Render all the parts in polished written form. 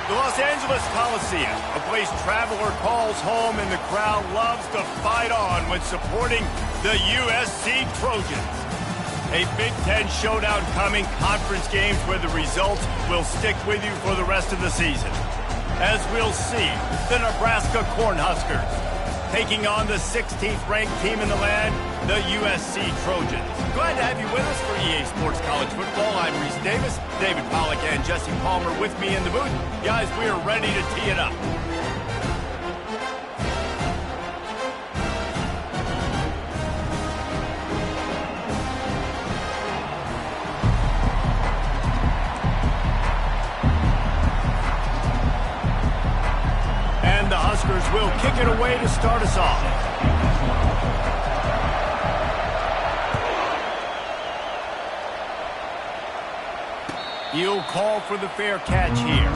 The Los Angeles Coliseum, a place traveler calls home and the crowd loves to fight on when supporting the USC Trojans. A Big Ten showdown coming, conference games where the results will stick with you for the rest of the season. As we'll see, the Nebraska Cornhuskers taking on the 16th ranked team in the land, the USC Trojans. Glad to have you with us for EA Sports College Football. I'm Reese Davis, David Pollack and Jesse Palmer with me in the booth. Guys, we are ready to tee it up. And the Huskers will kick it away to start us off. He'll call for the fair catch here.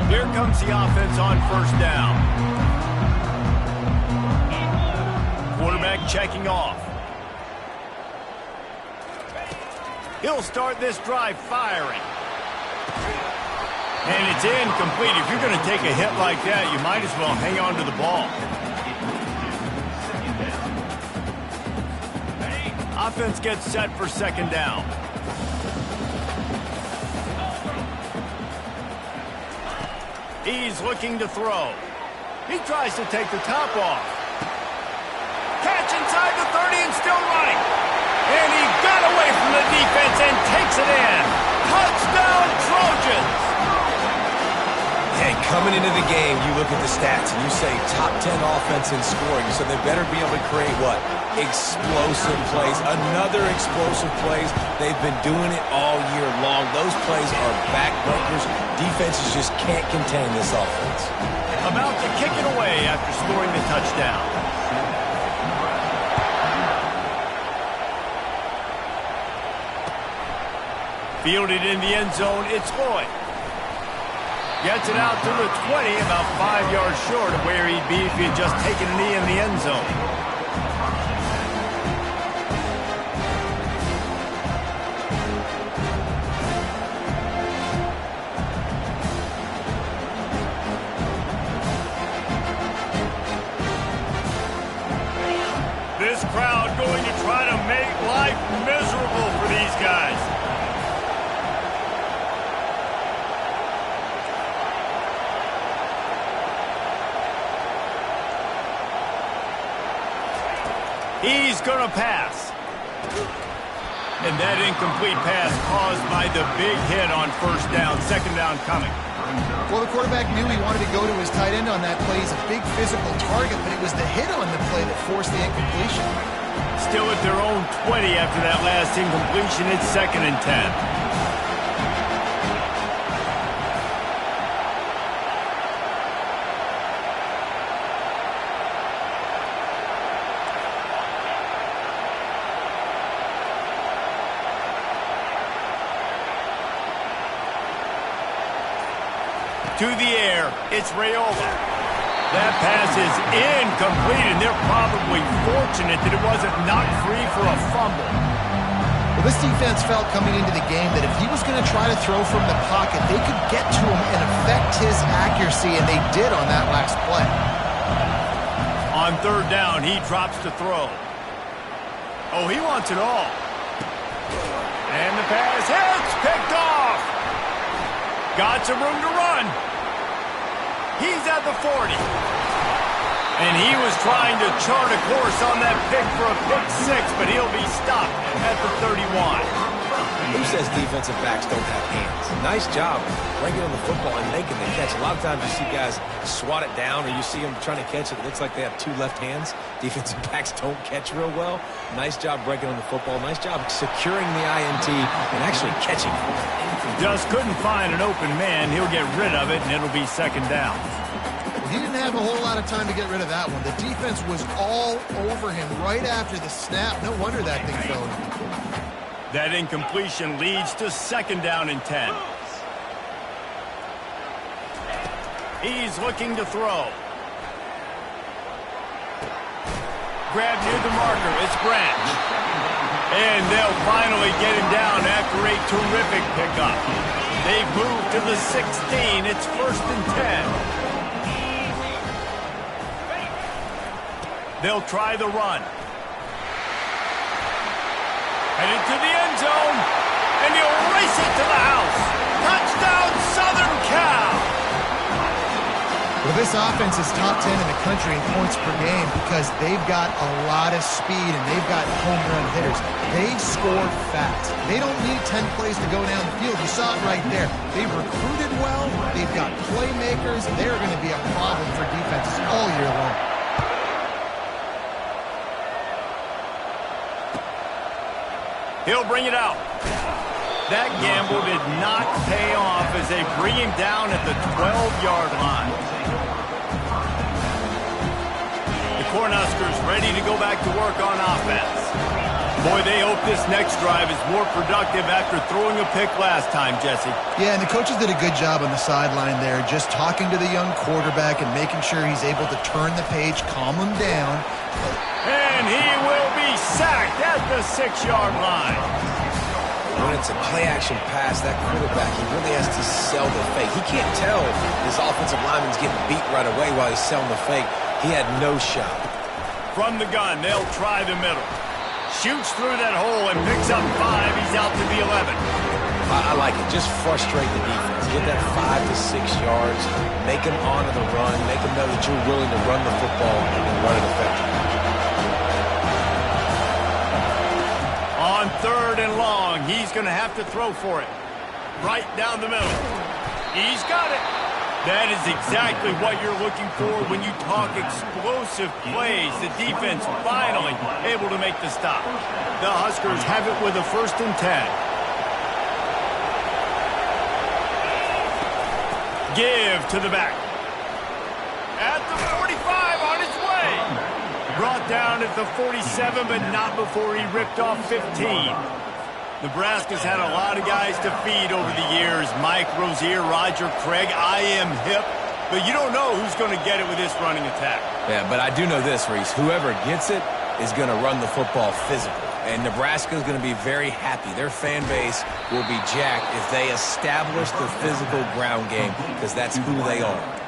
Here comes the offense on first down. Quarterback checking off. He'll start this drive firing. And it's incomplete. If you're going to take a hit like that, you might as well hang on to the ball. Offense gets set for second down. He's looking to throw. He tries to take the top off. Catch inside the 30 and still running. And he got away from the defense and takes it in. Touchdown, Trojans! Hey, coming into the game, you look at the stats and you say top 10 offense in scoring, so they better be able to create what? Explosive plays. Another explosive plays. They've been doing it all year long. Those plays are backbreakers. Defenses just can't contain this offense. About to kick it away after scoring the touchdown. Fielded in the end zone, it's Lloyd. Gets it out to the 20, about 5 yards short of where he'd be if he had just taken a knee in the end zone. This crowd going to try to make life miserable for these guys. He's going to pass. And that incomplete pass caused by the big hit on first down. Second down coming. Well, the quarterback knew he wanted to go to his tight end on that play. He's a big physical target, but it was the hit on the play that forced the incompletion. Still at their own 20 after that last incompletion. It's 2nd and 10. To the air, it's Raiola. That pass is incomplete, and they're probably fortunate that it wasn't knocked free for a fumble. Well, this defense felt coming into the game that if he was going to try to throw from the pocket, they could get to him and affect his accuracy, and they did on that last play. On third down, he drops to throw. Oh, he wants it all. And the pass hits, picked off. Got some room to run. He's at the 40. And he was trying to chart a course on that pick for a pick six, but he'll be stopped at the 31. Who says defensive backs don't have hands? Nice job breaking on the football and making the catch. A lot of times you see guys swat it down or you see them trying to catch it. It looks like they have two left hands. Defensive backs don't catch real well. Nice job breaking on the football. Nice job securing the INT and actually catching it. Just couldn't find an open man. He'll get rid of it, and it'll be second down. He didn't have a whole lot of time to get rid of that one. The defense was all over him right after the snap. No wonder that thing fell. That incompletion leads to second down and 10. He's looking to throw. grab near the marker. It's Branch. And they'll finally get him down after a terrific pickup. They've moved to the 16. It's 1st and 10. They'll try the run. Headed to the end zone. And he'll race it to the house. Touchdown, Southern Cal. Well, this offense is top 10 in the country in points per game because they've got a lot of speed and they've got home run hitters. They score fast. They don't need 10 plays to go down the field. You saw it right there. They've recruited well. They've got playmakers. They're going to be a problem for defenses all year long. He'll bring it out. That gamble did not pay off as they bring him down at the 12-yard line. The Cornhuskers ready to go back to work on offense. Boy, they hope this next drive is more productive after throwing a pick last time, Jesse. Yeah, and the coaches did a good job on the sideline there, just talking to the young quarterback and making sure he's able to turn the page, calm him down. And he will be sacked at the 6-yard line. When it's a play-action pass, that quarterback, he really has to sell the fake. He can't tell his offensive lineman's getting beat right away while he's selling the fake. He had no shot. From the gun, they'll try the middle. Shoots through that hole and picks up 5. He's out to the 11. I like it. Just frustrate the defense. Get that 5 to 6 yards. Make them honor the run. Make them know that you're willing to run the football and run it effectively. On 3rd and long, he's going to have to throw for it. Right down the middle. He's got it. That is exactly what you're looking for when you talk explosive plays. The defense finally able to make the stop. The Huskers have it with a 1st and 10. Give to the back. At the 45, on his way. Brought down at the 47, but not before he ripped off 15. Nebraska's had a lot of guys to feed over the years. Mike Rozier, Roger Craig, I am hip. But you don't know who's going to get it with this running attack. Yeah, but I do know this, Reese. Whoever gets it is going to run the football physical. And Nebraska is going to be very happy. Their fan base will be jacked if they establish the physical ground game, because that's who they are.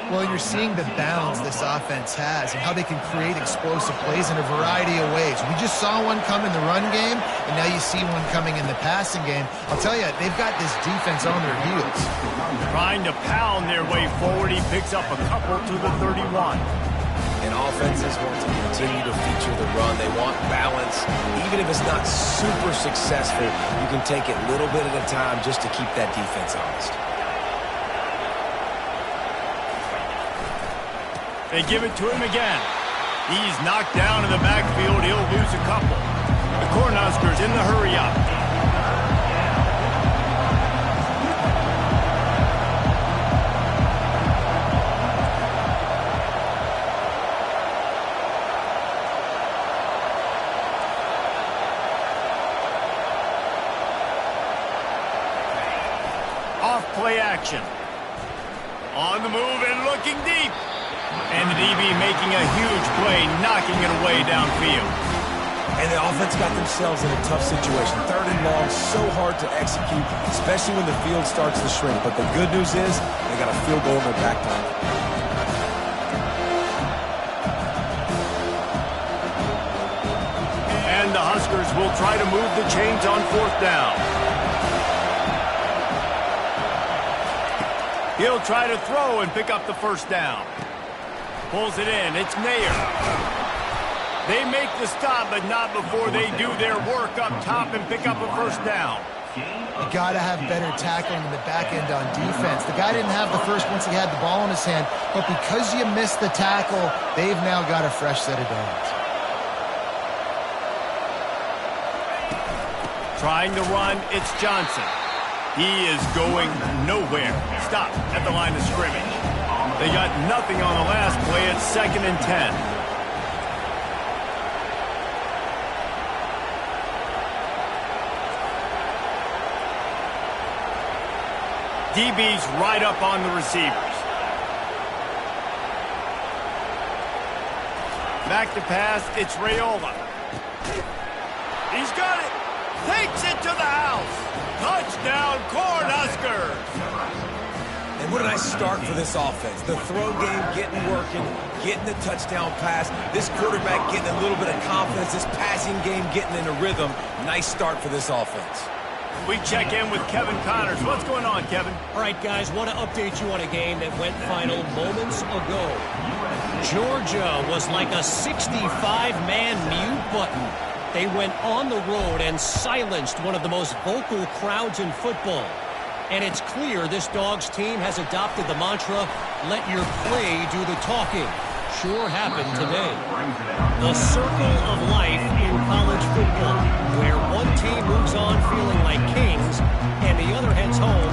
Well, you're seeing the balance this offense has and how they can create explosive plays in a variety of ways. We just saw one come in the run game, and now you see one coming in the passing game. I'll tell you, they've got this defense on their heels. Trying to pound their way forward, he picks up a couple to the 31. And offenses want to continue to feature the run. They want balance. Even if it's not super successful, you can take it little bit at a time just to keep that defense honest. They give it to him again. He's knocked down in the backfield. He'll lose a couple. The Cornhuskers in the hurry-up. Off play action. On the move and looking deep. And the DB making a huge play, knocking it away downfield. And the offense got themselves in a tough situation. 3rd and long, so hard to execute, especially when the field starts to shrink. But the good news is they got a field goal in their back pocket. And the Huskers will try to move the chains on 4th down. He'll try to throw and pick up the 1st down. Pulls it in. It's Nair. They make the stop, but not before they do their work up top and pick up a 1st down. You got to have better tackling in the back end on defense. The guy didn't have the first once he had the ball in his hand, but because you missed the tackle, they've now got a fresh set of downs. Trying to run, it's Johnson. He is going nowhere. Stop at the line of scrimmage. They got nothing on the last play. It's 2nd and 10. DB's right up on the receivers. Back to pass, it's Raiola. He's got it. Takes it to the house. Touchdown, Cornhuskers. And what a nice start for this offense. The throw game getting working, getting the touchdown pass. This quarterback getting a little bit of confidence. This passing game getting in a rhythm. Nice start for this offense. We check in with Kevin Connors. What's going on, Kevin? All right, guys, want to update you on a game that went final moments ago. Georgia was like a 65-man mute button. They went on the road and silenced one of the most vocal crowds in football. And it's clear this Dogs team has adopted the mantra, let your play do the talking. Sure happened today. The circle of life in college football, where one team moves on feeling like kings, and the other heads home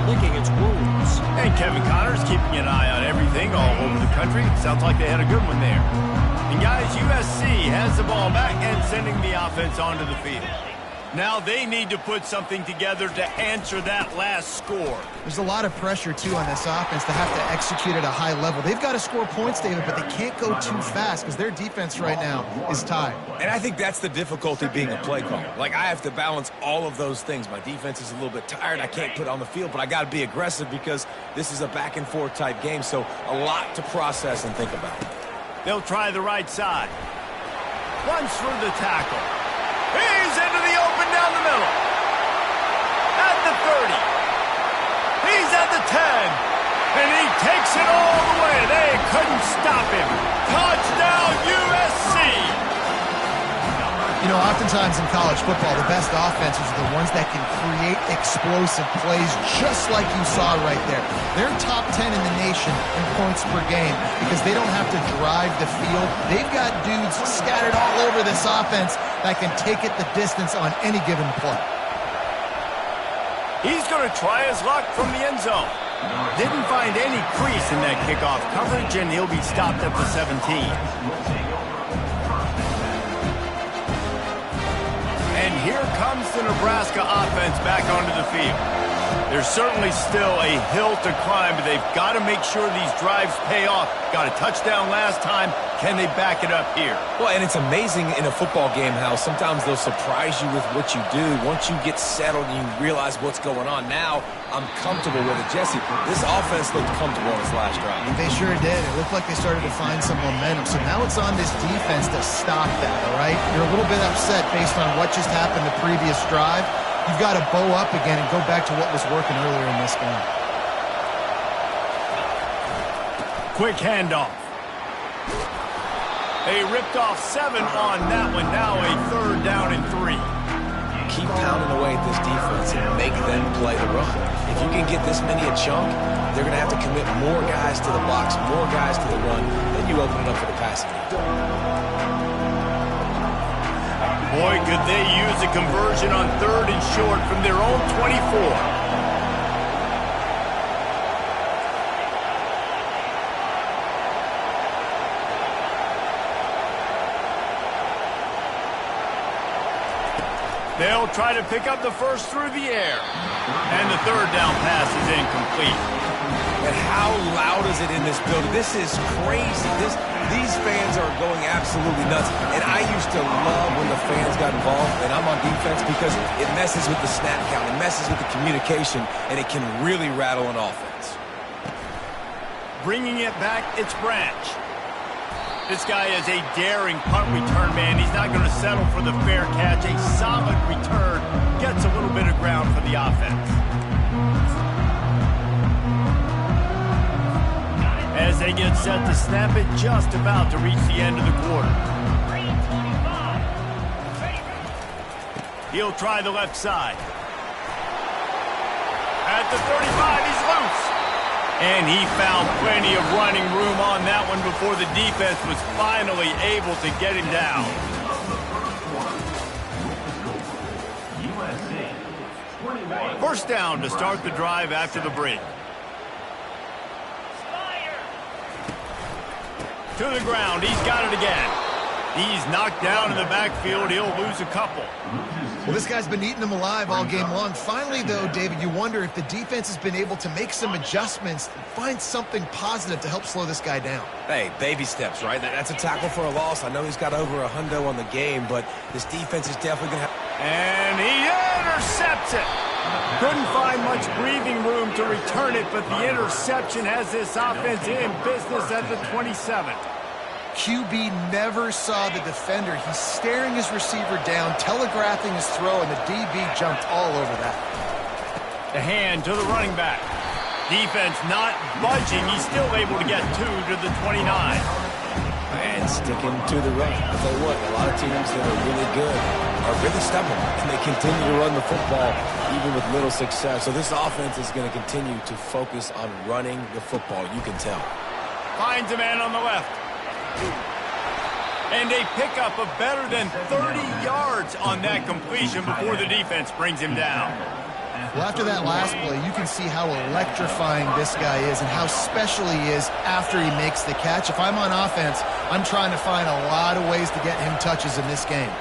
licking its wounds. And Kevin Connors keeping an eye on everything all over the country. Sounds like they had a good one there. And guys, USC has the ball back and sending the offense onto the field. Now they need to put something together to answer that last score. There's a lot of pressure, too, on this offense to have to execute at a high level. They've got to score points, David, but they can't go too fast because their defense right now is tied. And I think that's the difficulty being a play caller. Like, I have to balance all of those things. My defense is a little bit tired. I can't put it on the field, but I got to be aggressive because this is a back-and-forth type game, so a lot to process and think about. They'll try the right side. Runs through the tackle. He's into the open down the middle. At the 30. He's at the 10. And he takes it all the way. They couldn't stop him. Touchdown, USC. You know, oftentimes in college football, the best offenses are the ones that can create explosive plays just like you saw right there. They're top 10 in the nation in points per game because they don't have to drive the field. They've got dudes scattered all over this offense that can take it the distance on any given play. He's going to try his luck from the end zone. Didn't find any crease in that kickoff coverage, and he'll be stopped at the 17. And here comes the Nebraska offense back onto the field. There's certainly still a hill to climb, but they've got to make sure these drives pay off. Got a touchdown last time. Can they back it up here? Well, and it's amazing in a football game how sometimes they'll surprise you with what you do. Once you get settled and you realize what's going on, now I'm comfortable with it. Jesse, this offense looked comfortable on this last drive. They sure did. It looked like they started to find some momentum. So now it's on this defense to stop that, all right? You're a little bit upset based on what just happened the previous drive. You've got to bow up again and go back to what was working earlier in this game. Quick handoff. They ripped off 7 on that one. Now a 3rd down and 3. Keep pounding away at this defense and make them play the run. If you can get this many a chunk, they're going to have to commit more guys to the box, more guys to the run. Then you open it up for the passing game. Boy, could they use a conversion on 3rd and short from their own 24. They'll try to pick up the first through the air. And the 3rd down pass is incomplete. And how loud is it in this building? This is crazy. These fans are going absolutely nuts. And I used to love when the fans got involved, and I'm on defense, because it messes with the snap count. It messes with the communication, and it can really rattle an offense. Bringing it back, it's Branch. This guy is a daring punt return man. He's not going to settle for the fair catch. A solid return gets a little bit of ground for the offense. As they get set to snap it, just about to reach the end of the quarter. He'll try the left side. At the 35, he's loose. And he found plenty of running room on that one before the defense was finally able to get him down. First down to start the drive after the break. To the ground. He's got it again. He's knocked down in the backfield. He'll lose a couple. Well, this guy's been eating them alive all game long. Finally, though, David, you wonder if the defense has been able to make some adjustments, find something positive to help slow this guy down. Hey, baby steps, right? That's a tackle for a loss. I know he's got over a hundo on the game, but this defense is definitely going to have... And he intercepts it. Couldn't find much breathing room to return it, but the interception has this offense in business at the 27. QB never saw the defender. He's staring his receiver down, telegraphing his throw, and the DB jumped all over that. The hand to the running back. Defense not budging. He's still able to get 2 to the 29. And sticking to the run. I'll tell you what, a lot of teams that are really good are really stubborn, and they continue to run the football even with little success. So this offense is going to continue to focus on running the football. You can tell. Finds a man on the left. And a pickup of better than 30 yards on that completion before the defense brings him down. Well, after that last play, you can see how electrifying this guy is and how special he is after he makes the catch. If I'm on offense, I'm trying to find a lot of ways to get him touches in this game.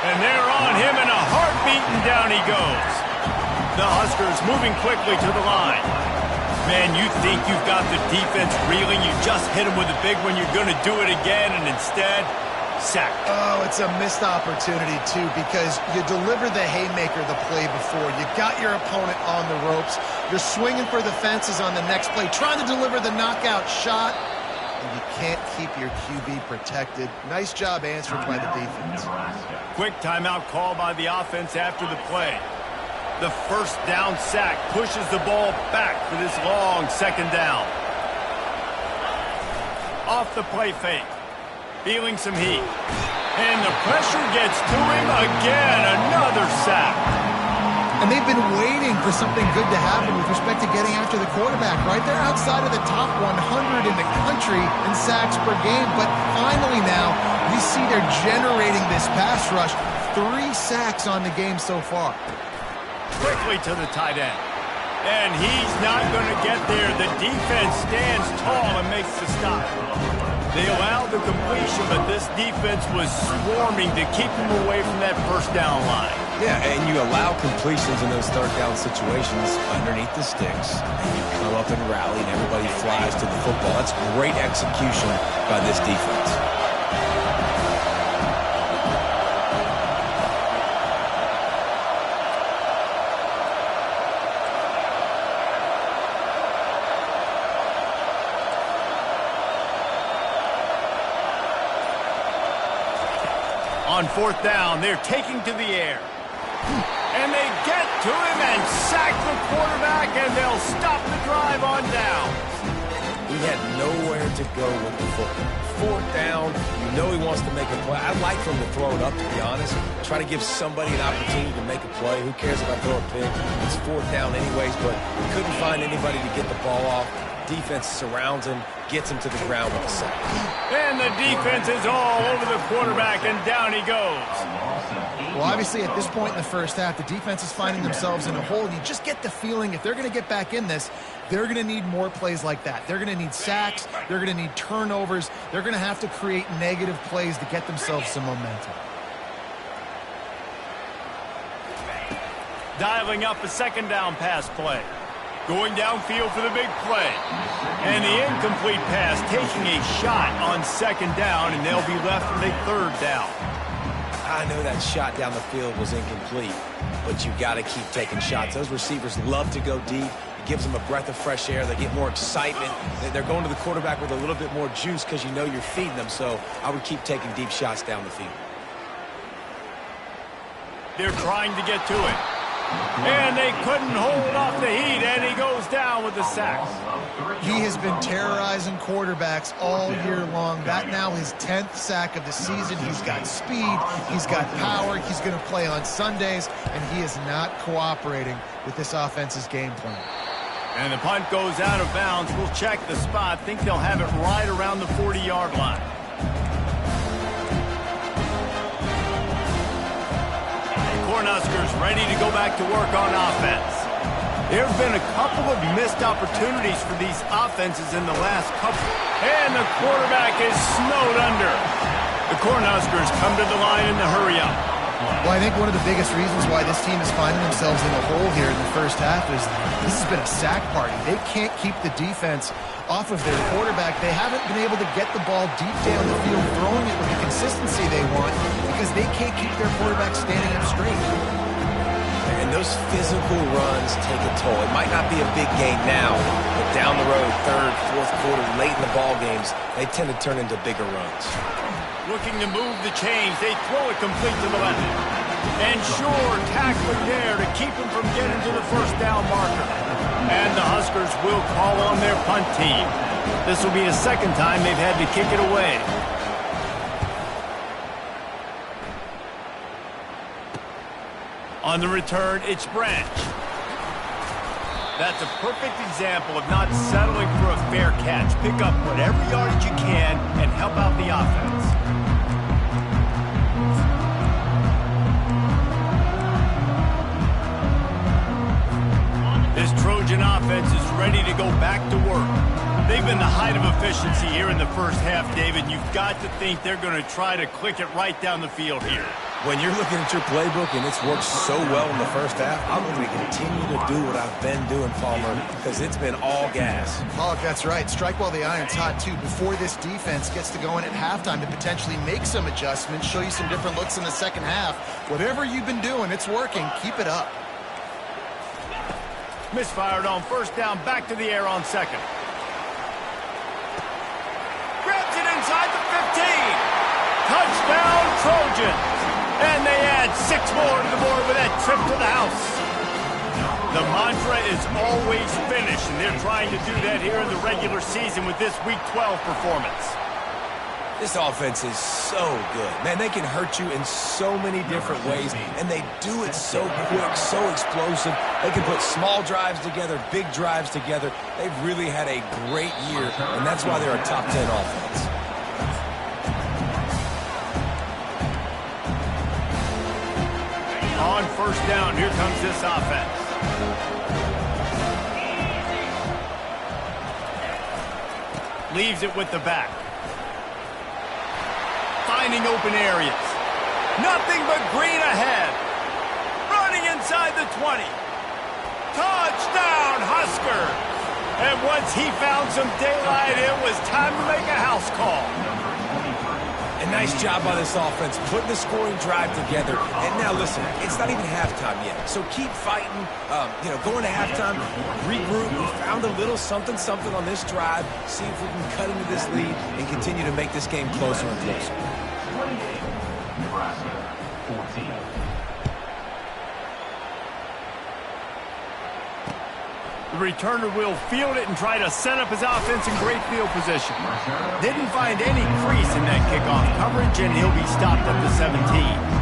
And they're on him in a heartbeat, and down he goes. The Huskers moving quickly to the line. Man, you think you've got the defense reeling. You just hit him with a big one. You're going to do it again, and instead, sacked. Oh, it's a missed opportunity, too, because you deliver the haymaker the play before. You got your opponent on the ropes. You're swinging for the fences on the next play, trying to deliver the knockout shot, and you can't keep your QB protected. Nice job answered by the defense. Quick timeout call by the offense after the play. The first down sack pushes the ball back for this long second down. Off the play fake. Feeling some heat. And the pressure gets to him again. Another sack. And they've been waiting for something good to happen with respect to getting after the quarterback. Right there outside of the top 100 in the country in sacks per game. But finally now, we see they're generating this pass rush. 3 sacks on the game so far. Quickly to the tight end. And he's not going to get there. The defense stands tall and makes the stop. They allowed the completion, but this defense was swarming to keep him away from that first down line. Yeah, and you allow completions in those third down situations underneath the sticks, and you come up and rally, and everybody flies to the football. That's great execution by this defense. On fourth down, they're taking to the air. And they get to him and sack the quarterback, and they'll stop the drive on down. He had nowhere to go with the football. Fourth down, you know he wants to make a play. I'd like for him to throw it up, to be honest. Try to give somebody an opportunity to make a play. Who cares if I throw a pick? It's fourth down anyways, but couldn't find anybody to get the ball off. Defense surrounds him, gets him to the ground with a sack. And the defense is all over the quarterback, and down he goes. Well, obviously, at this point in the first half, the defense is finding themselves in a hole. And you just get the feeling if they're going to get back in this, they're going to need more plays like that. They're going to need sacks. They're going to need turnovers. They're going to have to create negative plays to get themselves some momentum. Dialing up a second down pass play. Going downfield for the big play. And the incomplete pass taking a shot on second down, and they'll be left with a third down. I know that shot down the field was incomplete, but you got to keep taking shots. Those receivers love to go deep. It gives them a breath of fresh air. They get more excitement. They're going to the quarterback with a little bit more juice because you know you're feeding them, so I would keep taking deep shots down the field. They're trying to get to it. And they couldn't hold off the heat, and he goes down with the sack. He has been terrorizing quarterbacks all year long. That now his 10th sack of the season. He's got speed. He's got power. He's going to play on Sundays, and he is not cooperating with this offense's game plan. And the punt goes out of bounds. We'll check the spot. Think they'll have it right around the 40-yard line. Cornhuskers ready to go back to work on offense. There have been a couple of missed opportunities for these offenses in the last couple. And the quarterback is snowed under. The Cornhuskers come to the line in the hurry-up. Well, I think one of the biggest reasons why this team is finding themselves in a hole here in the first half is this has been a sack party. They can't keep the defense off of their quarterback. They haven't been able to get the ball deep down the field, throwing it with the consistency they want because they can't keep their quarterback standing up straight. And those physical runs take a toll. It might not be a big game now, but down the road, third, fourth quarter, late in the ball games, they tend to turn into bigger runs. Looking to move the chains. They throw it complete to the left. And sure, tackling there to keep him from getting to the first down marker. And the Huskers will call on their punt team. This will be the second time they've had to kick it away. On the return, it's Branch. That's a perfect example of not settling for a fair catch. Pick up whatever yardage you can and help out the offense. This Trojan offense is ready to go back to work. They've been the height of efficiency here in the first half, David. You've got to think they're going to try to click it right down the field here. When you're looking at your playbook and it's worked so well in the first half, I'm going to continue to do what I've been doing, Palmer, because it's been all gas. Oh, that's right. Strike while the iron's hot, too, before this defense gets to going at halftime to potentially make some adjustments, show you some different looks in the second half. Whatever you've been doing, it's working. Keep it up. Misfired on first down, back to the air on second. Grabs it inside the 15. Touchdown, Trojans. And they add 6 more to the board with that trip to the house. The mantra is always finish, and they're trying to do that here in the regular season with this Week 12 performance. This offense is so good. Man, they can hurt you in so many different ways, and they do it so quick, so explosive. They can put small drives together, big drives together. They've really had a great year, and that's why they're a top 10 offense. On first down, here comes this offense. Leaves it with the back. Finding open areas. Nothing but green ahead. Running inside the 20. Touchdown, Husker! And once he found some daylight, it was time to make a house call. A nice job by this offense, putting the scoring drive together. And now listen, it's not even halftime yet. So keep fighting, going to halftime, regroup. We found a little something on this drive. See if we can cut into this lead and continue to make this game closer and closer. Nebraska 14. The returner will field it and try to set up his offense in great field position. Didn't find any crease in that kickoff coverage, and he'll be stopped at the 17.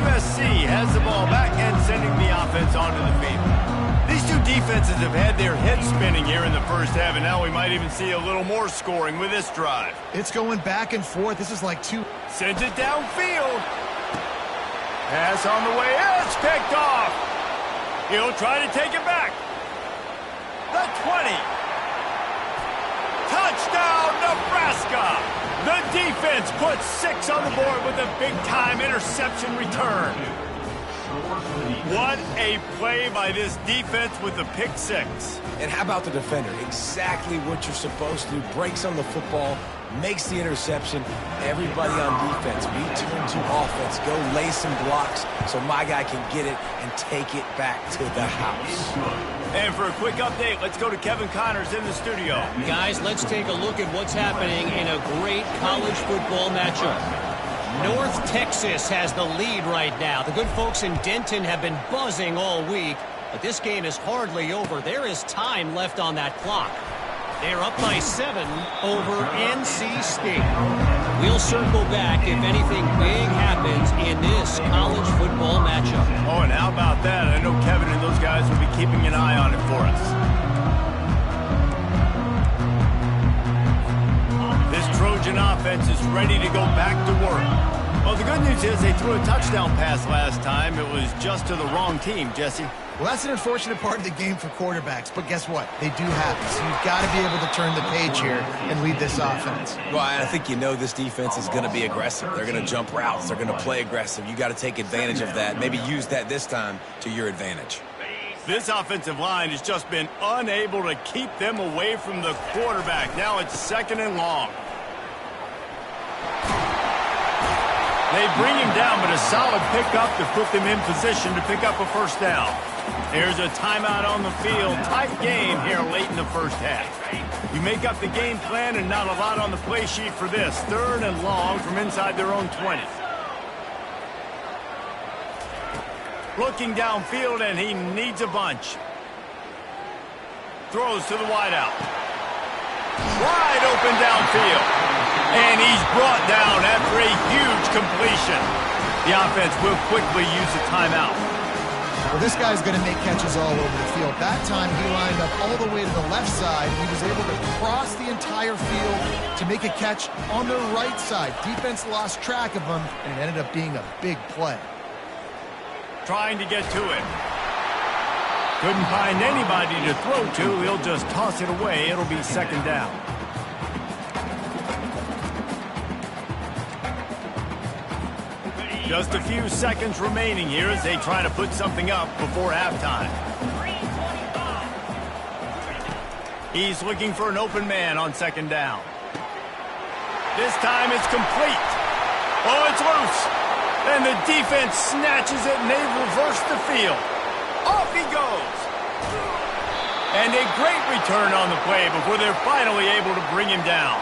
USC has the ball back and sending the offense onto the field. These two defenses have had their heads spinning here in the first half, and now we might even see a little more scoring with this drive. It's going back and forth. This is like two. Sends it downfield. Pass on the way. It's picked off. He'll try to take it back. The 20. Touchdown, Nebraska. The defense puts 6 on the board with a big-time interception return. What a play by this defense with the pick 6. And how about the defender? Exactly what you're supposed to do. Breaks on the football, makes the interception. Everybody on defense, we turn to offense. Go lay some blocks so my guy can get it and take it back to the house. And for a quick update, let's go to Kevin Connors in the studio. Guys, let's take a look at what's happening in a great college football matchup. North Texas has the lead right now. The good folks in Denton have been buzzing all week, but this game is hardly over. There is time left on that clock. They're up by 7 over NC State. We'll circle back if anything big happens in this college football matchup. Oh, and how about that? I know Kevin and those guys will be keeping an eye on it for us. Trojan offense is ready to go back to work. Well, the good news is they threw a touchdown pass last time. It was just to the wrong team, Jesse. Well, that's an unfortunate part of the game for quarterbacks, but guess what? They do happen, so you've got to be able to turn the page here and lead this offense. Well, I think you know this defense is going to be aggressive. They're going to jump routes. They're going to play aggressive. You got to take advantage of that. Maybe use that this time to your advantage. This offensive line has just been unable to keep them away from the quarterback. Now it's 2nd and long. They bring him down, but a solid pickup to put them in position to pick up a first down. There's a timeout on the field. Tight game here late in the first half. You make up the game plan and not a lot on the play sheet for this. 3rd and long from inside their own 20. Looking downfield, and he needs a bunch. Throws to the wideout. Wide open downfield. And he's brought down after a huge completion. The offense will quickly use a timeout. Well, this guy's going to make catches all over the field. That time, he lined up all the way to the left side. He was able to cross the entire field to make a catch on the right side. Defense lost track of him, and it ended up being a big play. Trying to get to it. Couldn't find anybody to throw to. He'll just toss it away. It'll be 2nd down. Just a few seconds remaining here as they try to put something up before halftime. He's looking for an open man on 2nd down. This time it's complete. Oh, it's loose. And the defense snatches it, and they reverse the field. Off he goes. And a great return on the play before they're finally able to bring him down.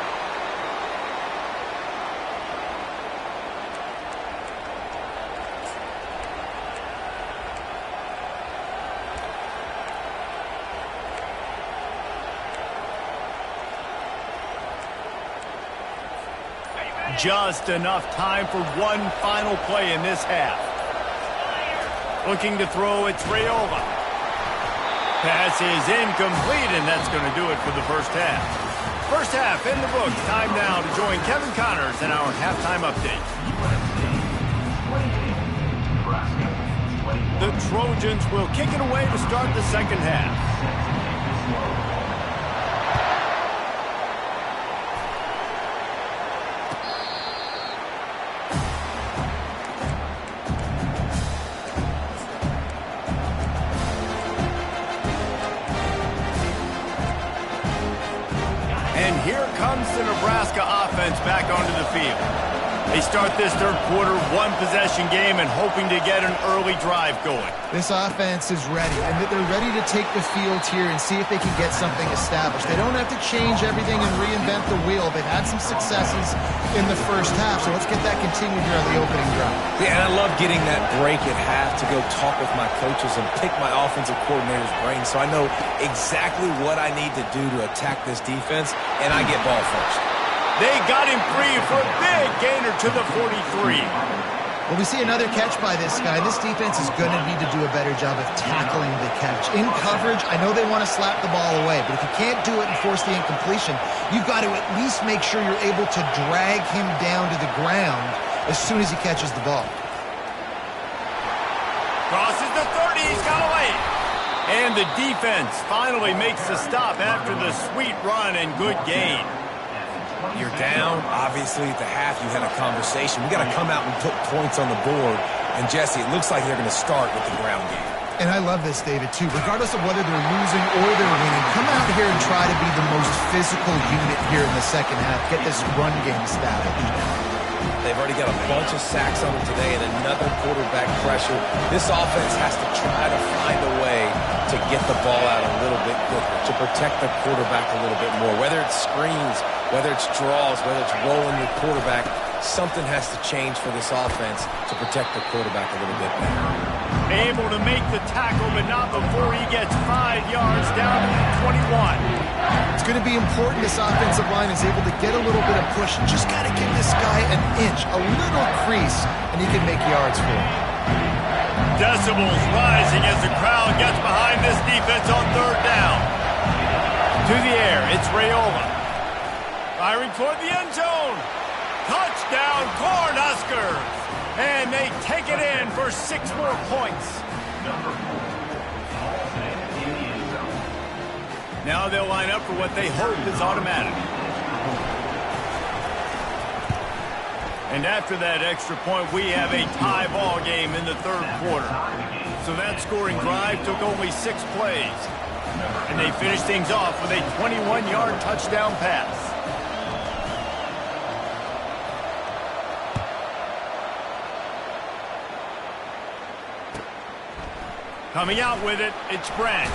Just enough time for one final play in this half. Looking to throw, it's Raiola. Pass is incomplete, and that's going to do it for the first half. First half in the books. Time now to join Kevin Connors in our halftime update. The Trojans will kick it away to start the second half. Here comes the Nebraska offense back onto the field. They start this third quarter one-possession game and hoping to get an early drive going. This offense is ready, and they're ready to take the field here and see if they can get something established. They don't have to change everything and reinvent the wheel. They've had some successes in the first half, so let's get that continued here on the opening drive. Yeah, and I love getting that break at half to go talk with my coaches and pick my offensive coordinator's brain so I know exactly what I need to do to attack this defense, and I get ball first. They got him free for a big gainer to the 43. Well, we see another catch by this guy. This defense is going to need to do a better job of tackling the catch. In coverage, I know they want to slap the ball away, but if you can't do it and force the incompletion, you've got to at least make sure you're able to drag him down to the ground as soon as he catches the ball. Crosses the 30, he's got away. And the defense finally makes the stop after the sweet run and good gain. You're down. Obviously, at the half, you had a conversation. We got to come out and put points on the board. And, Jesse, it looks like they're going to start with the ground game. And I love this, David, too. Regardless of whether they're losing or they're winning, come out here and try to be the most physical unit here in the second half. Get this run game established. They've already got a bunch of sacks on them today and another quarterback pressure. This offense has to try to find a way to get the ball out a little bit quicker, to protect the quarterback a little bit more. Whether it's screens, whether it's draws, whether it's rolling your quarterback, something has to change for this offense to protect the quarterback a little bit better. Able to make the tackle, but not before he gets 5 yards down to the 21. It's going to be important this offensive line is able to get a little bit of push. Just got to give this guy an inch, a little crease, and he can make yards for him. Decibels rising as the crowd gets behind this defense on third down. To the air, it's Raiola. Firing toward the end zone. for 6 more points. Now they'll line up for what they hope is automatic. And after that extra point, we have a tie ball game in the third quarter. So that scoring drive took only 6 plays. And they finished things off with a 21-yard touchdown pass. Coming out with it, it's Branch.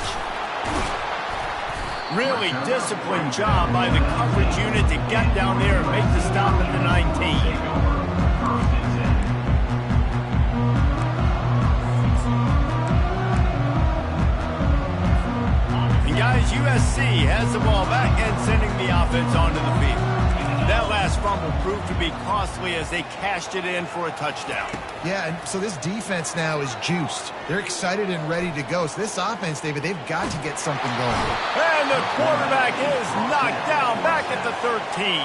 Really disciplined job by the coverage unit to get down there and make the stop at the 19. Guys, USC has the ball back and sending the offense onto the field. That last fumble proved to be costly as they cashed it in for a touchdown. Yeah, and so this defense now is juiced. They're excited and ready to go. So this offense, David, they've got to get something going. And the quarterback is knocked down back at the 13.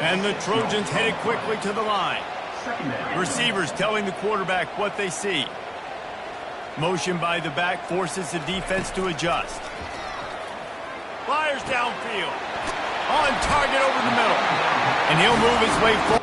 And the Trojans headed quickly to the line. Receivers telling the quarterback what they see. Motion by the back forces the defense to adjust. Fires downfield. On target over the middle. And he'll move his way forward.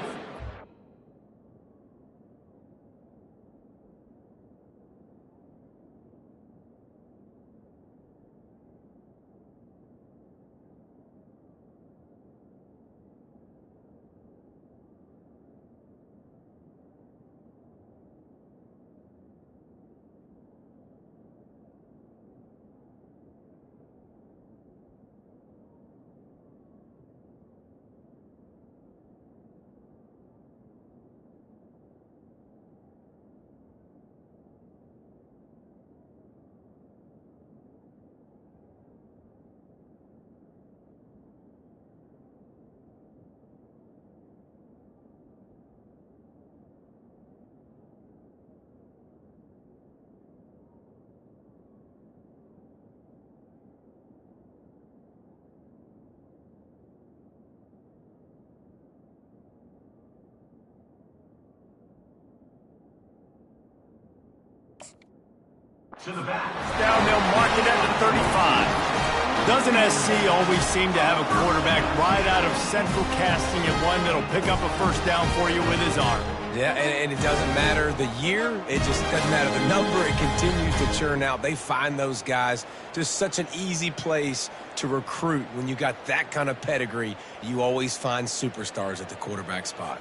To the back. Down, they'll mark it at the 35. Doesn't SC always seem to have a quarterback right out of central casting and one that'll pick up a first down for you with his arm? Yeah, and it doesn't matter the year. It just doesn't matter the number. It continues to churn out. They find those guys. Just such an easy place to recruit. When you got that kind of pedigree, you always find superstars at the quarterback spot.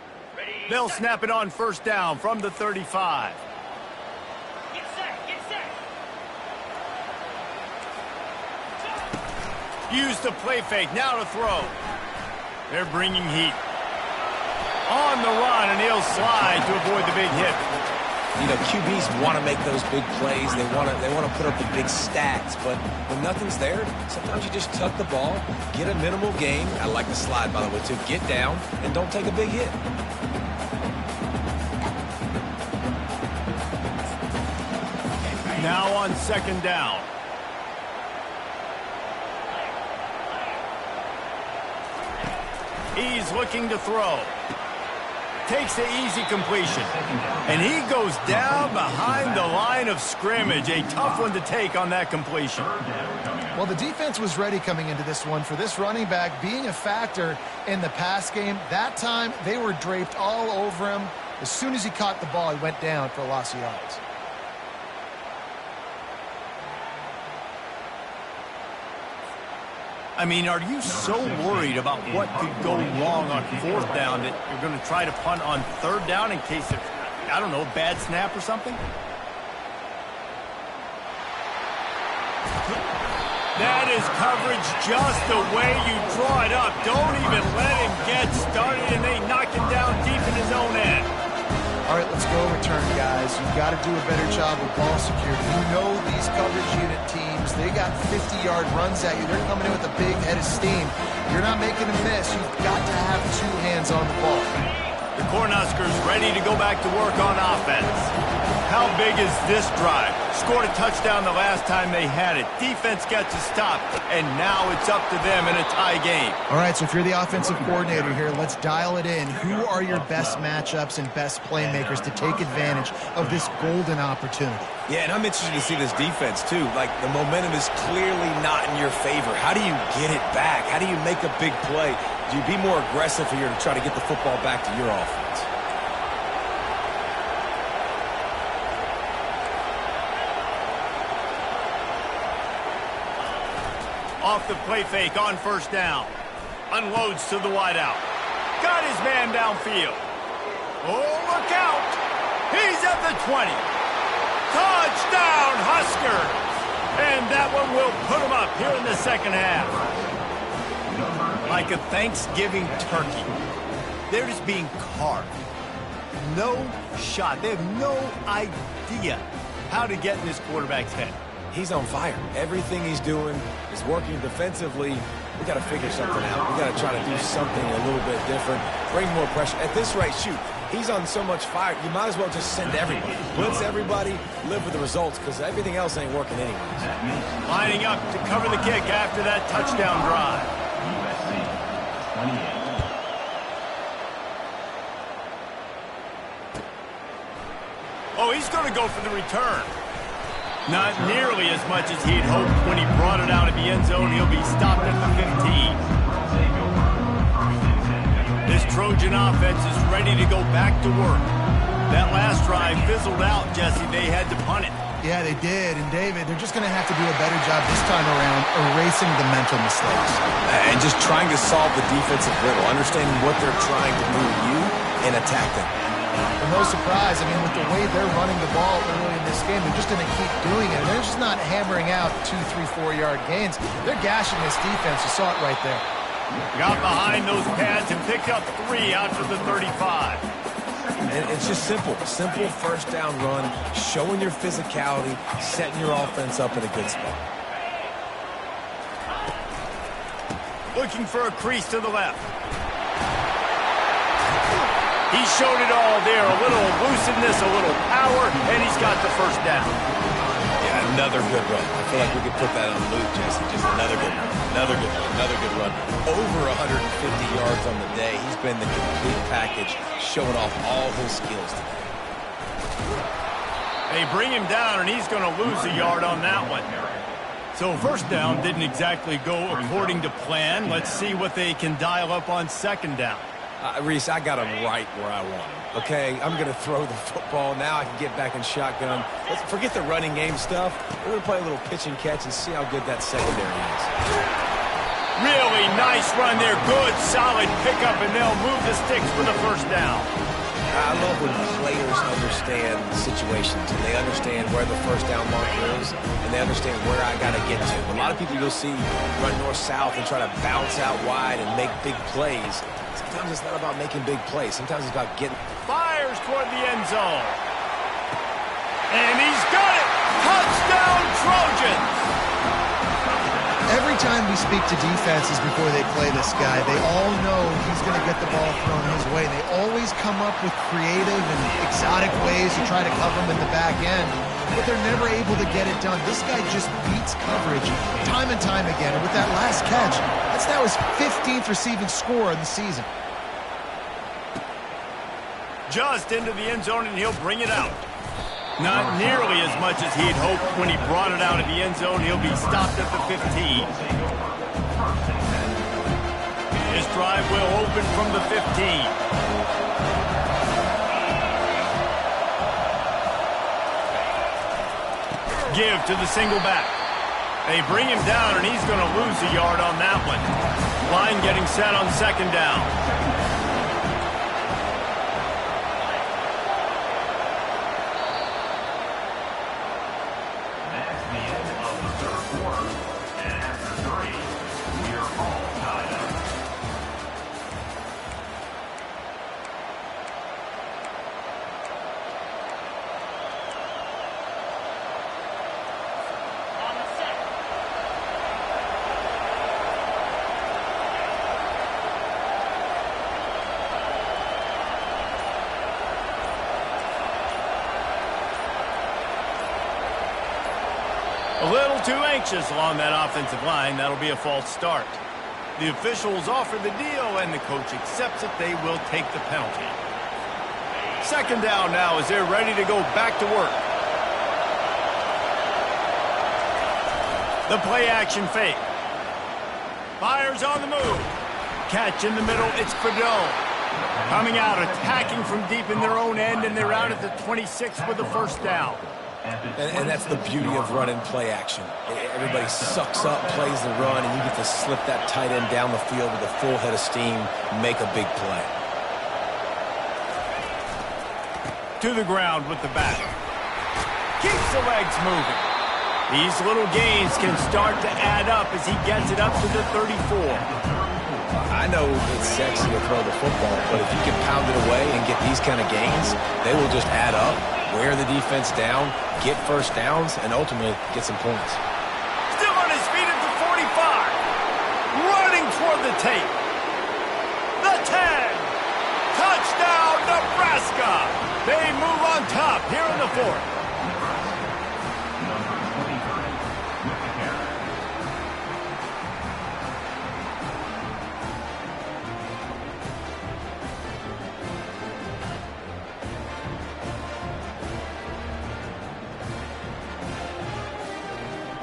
They'll snap it on first down from the 35. Use the play fake, now to throw. They're bringing heat. On the run, and he'll slide to avoid the big hit. You know, QBs want to make those big plays. They want to put up the big stats. But when nothing's there, sometimes you just tuck the ball, get a minimal gain. I like the slide, by the way, too. Get down and don't take a big hit. Now on second down. He's looking to throw. Takes the easy completion. And he goes down behind the line of scrimmage. A tough one to take on that completion. Well, the defense was ready coming into this one for this running back being a factor in the pass game. That time, they were draped all over him. As soon as he caught the ball, he went down for a loss of yards. I mean, are you so worried about what could go wrong on fourth down that you're going to try to punt on third down in case of, I don't know, a bad snap or something? That is coverage just the way you draw it up. Don't even let him get started, and they knock him down deep in his own end. All right, let's go return, guys. You've got to do a better job with ball security. You know these coverage unit teams, they got 50-yard runs at you. They're coming in with a big head of steam. You're not making a miss. You've got to have 2 hands on the ball. The Cornhuskers ready to go back to work on offense. How big is this drive? Scored a touchdown the last time they had it. Defense gets a stop, and now it's up to them in a tie game. All right, so if you're the offensive coordinator here, let's dial it in. Who are your best matchups and best playmakers to take advantage of this golden opportunity? Yeah, and I'm interested to see this defense, too. Like, the momentum is clearly not in your favor. How do you get it back? How do you make a big play? Do you be more aggressive here to try to get the football back to your offense? Off the play fake on first down. Unloads to the wideout. Got his man downfield. Oh, look out. He's at the 20. Touchdown, Huskers. And that one will put them up here in the second half. Like a Thanksgiving turkey. They're just being carved. No shot. They have no idea how to get in this quarterback's head. He's on fire. Everything he's doing is working defensively. We got to figure something out. We got to try to do something a little bit different. Bring more pressure. At this rate, shoot, he's on so much fire, you might as well just send everybody. Blitz everybody, live with the results, because everything else ain't working anyways. Lining up to cover the kick after that touchdown drive. Oh, he's going to go for the return. Not nearly as much as he'd hoped when he brought it out of the end zone. He'll be stopped at the 15. This Trojan offense is ready to go back to work. That last drive fizzled out, Jesse. They had to punt it. Yeah, they did. And, David, they're just going to have to do a better job this time around erasing the mental mistakes. And just trying to solve the defensive riddle, understanding what they're trying to do to you and attack them. And no surprise, I mean, with the way they're running the ball early in this game, they're just going to keep doing it. They're just not hammering out 2, 3, 4-yard gains. They're gashing this defense. You saw it right there. Got behind those pads and picked up 3 out to the 35. And it's just simple. Simple first down run, showing your physicality, setting your offense up in a good spot. Looking for a crease to the left. He showed it all there. A little elusiveness, a little power, and he's got the first down. Yeah, another good run. I feel like we could put that on loop, Jesse. Just another good run. Another good run. Another good run. Over 150 yards on the day. He's been the complete package, showing off all his skills today. They bring him down, and he's going to lose a yard on that one. So first down didn't exactly go according to plan. Let's see what they can dial up on second down. Reese, I got him right where I want him. Okay, I'm going to throw the football. Now I can get back in shotgun. Let's forget the running game stuff. We're going to play a little pitch and catch and see how good that secondary is. Really nice run there. Good, solid pickup, and they'll move the sticks for the first down. I love when players understand situations and they understand where the first down marker is and they understand where I got to get to. A lot of people you'll see run north-south and try to bounce out wide and make big plays. Sometimes it's not about making big plays. Sometimes it's about getting... Fires toward the end zone. And he's got it! Touchdown, Trojans! Every time we speak to defenses before they play this guy, they all know he's going to get the ball thrown his way. They always come up with creative and exotic ways to try to cover him in the back end, but they're never able to get it done. This guy just beats coverage time and time again. And with that last catch, that's now his 15th receiving score in the season. Just into the end zone, and he'll bring it out. Not nearly as much as he'd hoped when he brought it out of the end zone. He'll be stopped at the 15. His drive will open from the 15. Give to the single back. They bring him down, and he's going to lose a yard on that one. Line getting set on second down. little too anxious along that offensive line. That'll be a false start. The officials offer the deal, and the coach accepts it. They will take the penalty. Second down now as they're ready to go back to work. The play action fake. Fires on the move. Catch in the middle. It's Fedone. Coming out, attacking from deep in their own end, and they're out at the 26 with the first down. And that's the beauty of running play action. Everybody sucks up, plays the run, and you get to slip that tight end down the field with a full head of steam, make a big play. To the ground with the back. Keeps the legs moving. These little gains can start to add up as he gets it up to the 34. I know it's sexy to throw the football, but if you can pound it away and get these kind of gains, they will just add up, wear the defense down, get first downs, and ultimately get some points. Still on his feet at the 45. Running toward the tape. The 10. Touchdown, Nebraska. They move on top here in the fourth.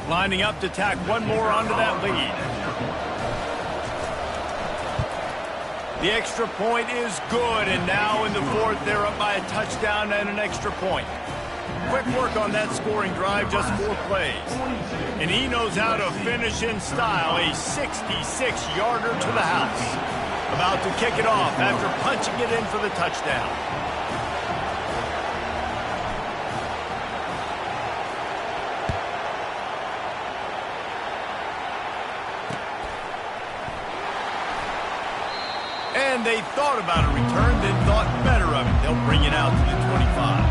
Lining up to tack one more onto that lead. The extra point is good, and now in the fourth, they're up by a touchdown and an extra point. Quick work on that scoring drive, just 4 plays. And he knows how to finish in style, a 66-yarder to the house. About to kick it off after punching it in for the touchdown. And they thought about a return, then thought better of it. They'll bring it out to the 25.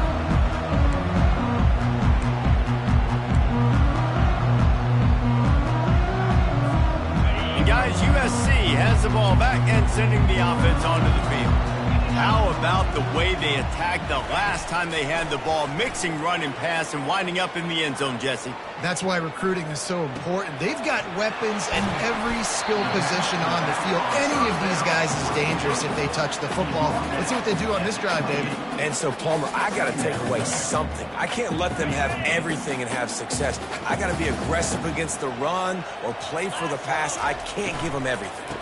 And guys, USC has the ball back and sending the offense onto the field. How about the way they attacked the last time they had the ball, mixing run and pass and winding up in the end zone, Jesse? That's why recruiting is so important. They've got weapons in every skill position on the field. Any of these guys is dangerous if they touch the football. Let's see what they do on this drive, David. And so, Palmer, I got to take away something. I can't let them have everything and have success. I got to be aggressive against the run or play for the pass. I can't give them everything.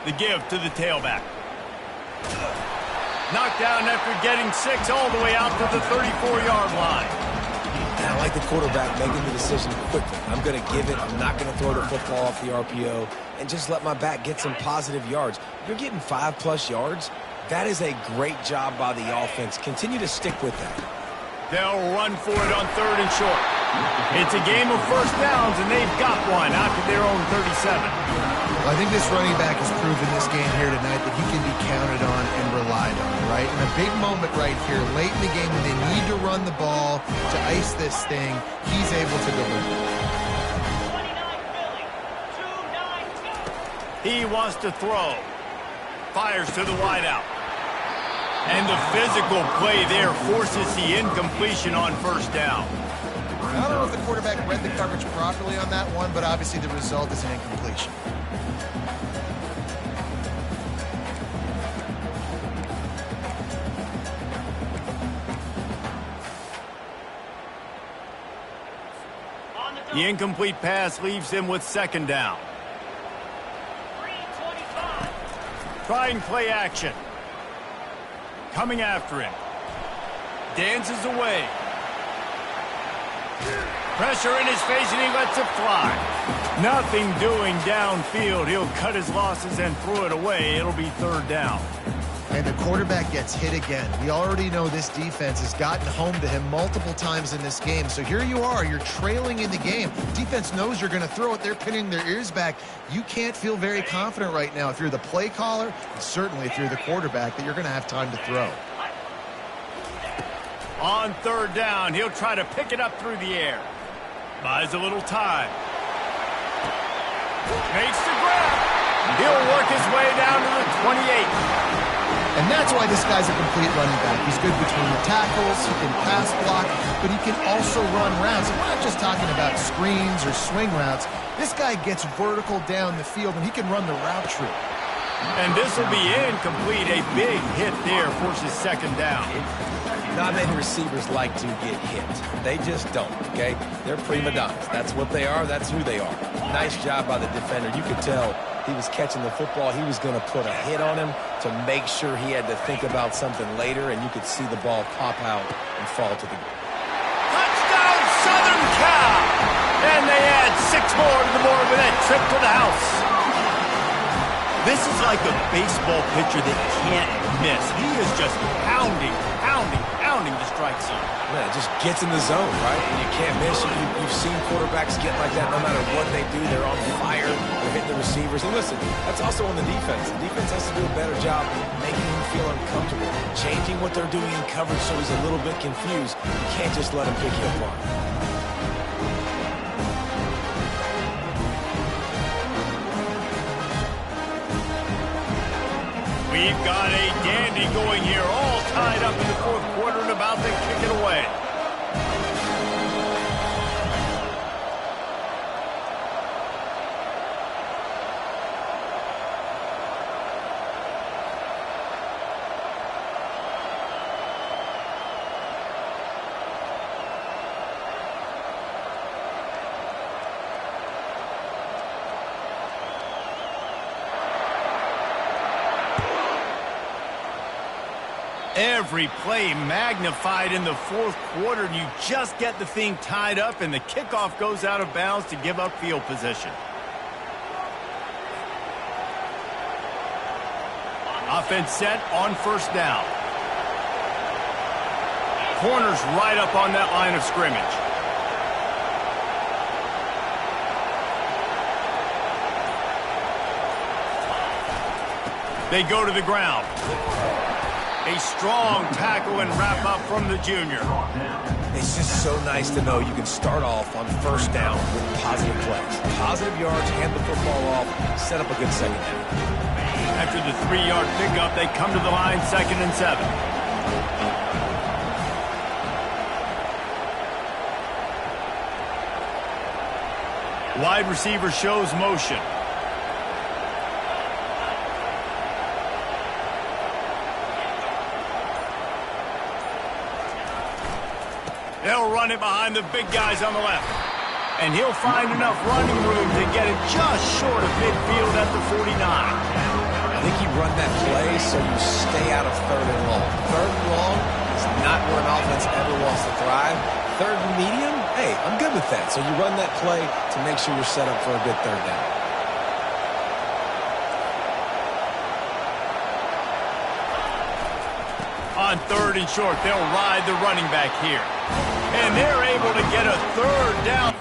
The give to the tailback. Knocked down after getting 6 all the way out to the 34-yard line. And I like the quarterback making the decision quickly. I'm going to give it. I'm not going to throw the football off the RPO and just let my back get some positive yards. You're getting 5+ yards. That is a great job by the offense. Continue to stick with that. They'll run for it on 3rd and short. It's a game of first downs, and they've got one out to their own 37. Well, I think this running back has proven this game here tonight that he can be counted on and relied on, right? In a big moment right here, late in the game when they need to run the ball to ice this thing, he's able to deliver. He wants to throw. Fires to the wideout. And the physical play there forces the incompletion on first down. I don't know if the quarterback read the coverage properly on that one, but obviously the result is an incompletion. The incomplete pass leaves him with 2nd down. Trying play action. Coming after him. Dances away. Pressure in his face, and he lets it fly. Nothing doing downfield. He'll cut his losses and throw it away. It'll be 3rd down. And the quarterback gets hit again. We already know this defense has gotten home to him multiple times in this game. So here you are. You're trailing in the game. Defense knows you're going to throw it. They're pinning their ears back. You can't feel very confident right now if you're the play caller, and certainly if you're the quarterback, that you're going to have time to throw. On 3rd down, he'll try to pick it up through the air. Buys a little time. Makes the grab. He'll work his way down to the 28. And that's why this guy's a complete running back. He's good between the tackles, he can pass block, but he can also run routes. And we're not just talking about screens or swing routes. This guy gets vertical down the field, and he can run the route tree. And this will be incomplete. A big hit there forces second down. Not many receivers like to get hit. They just don't, okay? They're prima donnas. That's what they are. That's who they are. Nice job by the defender. You could tell he was catching the football. He was going to put a hit on him to make sure he had to think about something later, and you could see the ball pop out and fall to the ground. Touchdown, Southern Cal! And they add 6 more to the board with that trip to the house. This is like a baseball pitcher that can't miss. He is just pounding the strike zone. Man, it just gets in the zone, right? And you can't miss. You've seen quarterbacks get like that no matter what they do. They're on fire. They're hitting the receivers. And listen, that's also on the defense. The defense has to do a better job making him feel uncomfortable, changing what they're doing in coverage so he's a little bit confused. You can't just let him pick you apart. We've got a dandy going here, all tied up in the fourth quarter and about to kick it away. Every play magnified in the fourth quarter. You just get the thing tied up, and the kickoff goes out of bounds to give up field position. Offense set on first down. Corners right up on that line of scrimmage. They go to the ground. A strong tackle and wrap up from the junior. It's just so nice to know you can start off on first down with positive plays. Positive yards, hand the football off, set up a good second down. After the 3-yard pickup, they come to the line, 2nd and 7. Wide receiver shows motion. They'll run it behind the big guys on the left. And he'll find enough running room to get it just short of midfield at the 49. I think you run that play so you stay out of 3rd and long. 3rd and long is not where an offense ever wants to thrive. 3rd and medium, hey, I'm good with that. So you run that play to make sure you're set up for a good 3rd down. On 3rd and short, they'll ride the running back here. And they're able to get a 3rd down.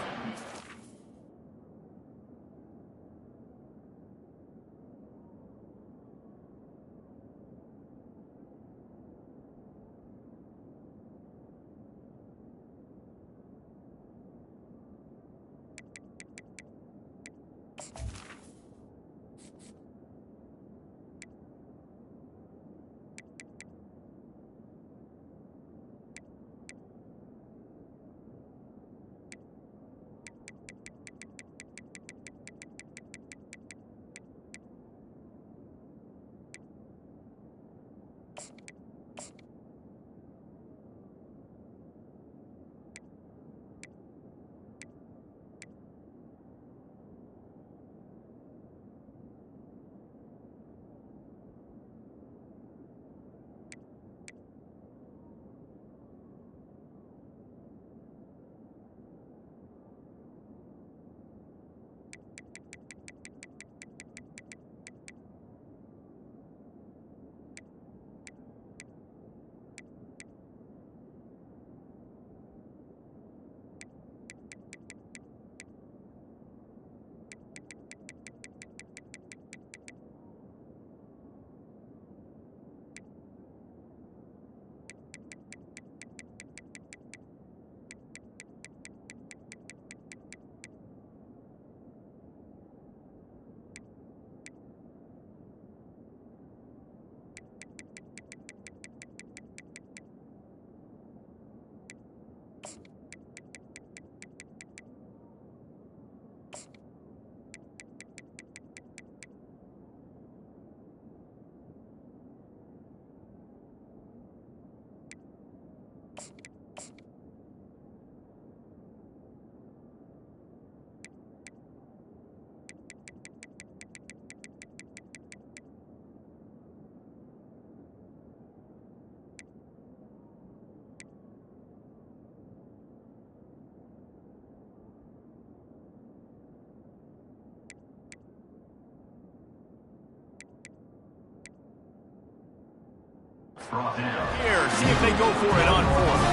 Here, see if they go for it on fourth.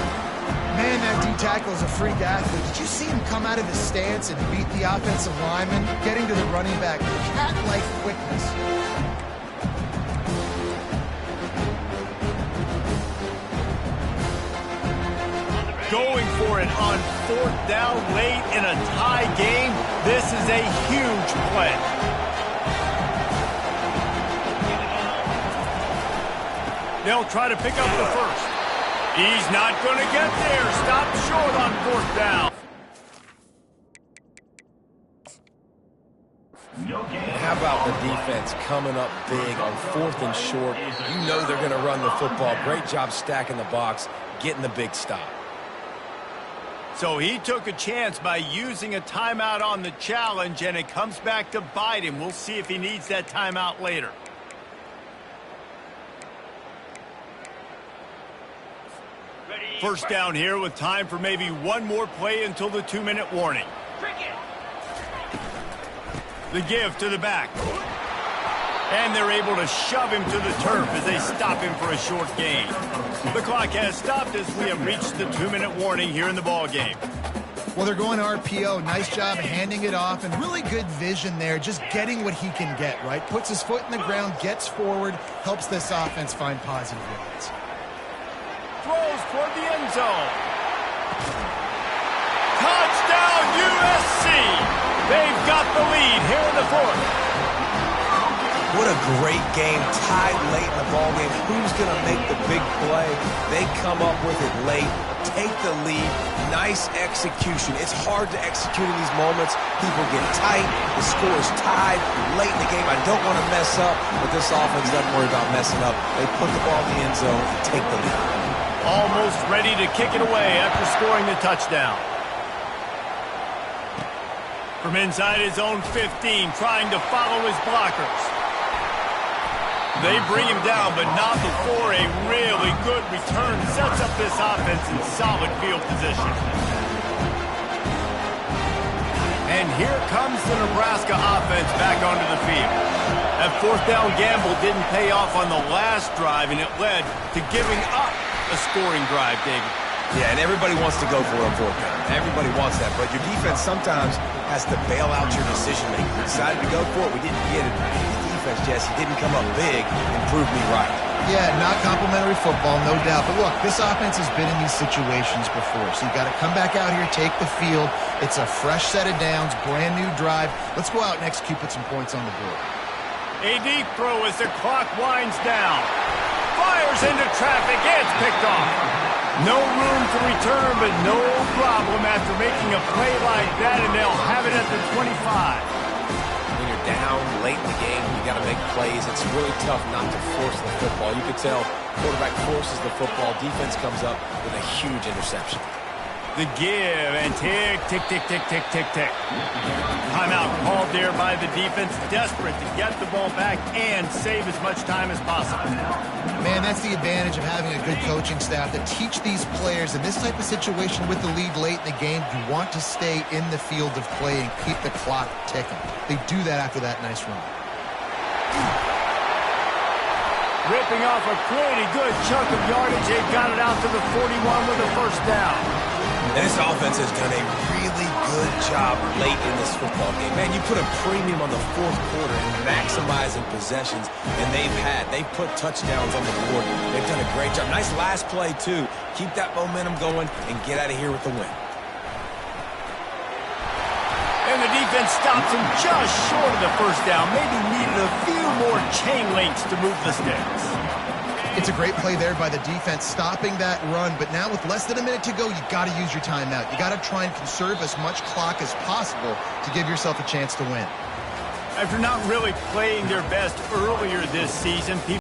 Man, that D-tackle is a freak athlete. Did you see him come out of his stance and beat the offensive lineman, getting to the running back? Cat-like quickness. Going for it on fourth down late in a tie game. This is a huge play. They'll try to pick up the first. He's not going to get there. Stopped short on fourth down. How about the defense coming up big on fourth and short? You know they're going to run the football. Great job stacking the box, getting the big stop. So he took a chance by using a timeout on the challenge, and it comes back to bite him. We'll see if he needs that timeout later. First down here with time for maybe one more play until the 2-minute warning. The give to the back. And they're able to shove him to the turf as they stop him for a short gain. The clock has stopped as we have reached the 2-minute warning here in the ball game. Well, they're going RPO. Nice job handing it off, and really good vision there, just getting what he can get, right? Puts his foot in the ground, gets forward, helps this offense find positive yards. Throws toward the end zone. Touchdown, USC! They've got the lead here in the fourth. What a great game, tied late in the ball game. Who's going to make the big play? They come up with it late, take the lead. Nice execution. It's hard to execute in these moments. People get tight. The score is tied late in the game. I don't want to mess up, but this offense doesn't worry about messing up. They put the ball in the end zone and take the lead. Almost ready to kick it away after scoring the touchdown. From inside his own 15, trying to follow his blockers. They bring him down, but not before a really good return sets up this offense in solid field position. And here comes the Nebraska offense back onto the field. That fourth down gamble didn't pay off on the last drive, and it led to giving up a scoring drive, David. Yeah, and everybody wants to go for it on fourth down. Everybody wants that, but your defense sometimes has to bail out your decision-making. We decided to go for it. We didn't get it. Defense, Jesse, didn't come up big and prove me right. Yeah, not complimentary football, no doubt. But look, this offense has been in these situations before, so you got to come back out here, take the field. It's a fresh set of downs, brand new drive. Let's go out and execute, put some points on the board. A deep throw as the clock winds down. Fires into traffic. It's picked off. No room to return, but no problem after making a play like that, and they'll have it at the 25. When you're down late in the game, you got to make plays. It's really tough not to force the football. You can tell quarterback forces the football. Defense comes up with a huge interception. The give, and tick, tick, tick, tick, tick, tick, tick. Timeout called there by the defense, desperate to get the ball back and save as much time as possible. Man, that's the advantage of having a good coaching staff to teach these players in this type of situation with the lead late in the game. You want to stay in the field of play and keep the clock ticking. They do that after that nice run. Ripping off a pretty good chunk of yardage. They got it out to the 41 with a first down. And this offense has done a really good job late in this football game. Man, you put a premium on the fourth quarter and maximizing possessions, and they've put touchdowns on the board. They've done a great job. Nice last play, too. Keep that momentum going and get out of here with the win. And the defense stops him just short of the first down. Maybe needed a few more chain links to move the sticks. It's a great play there by the defense, stopping that run. But now with less than a minute to go, you got to use your timeout. You got to try and conserve as much clock as possible to give yourself a chance to win. After not really playing their best earlier this season, people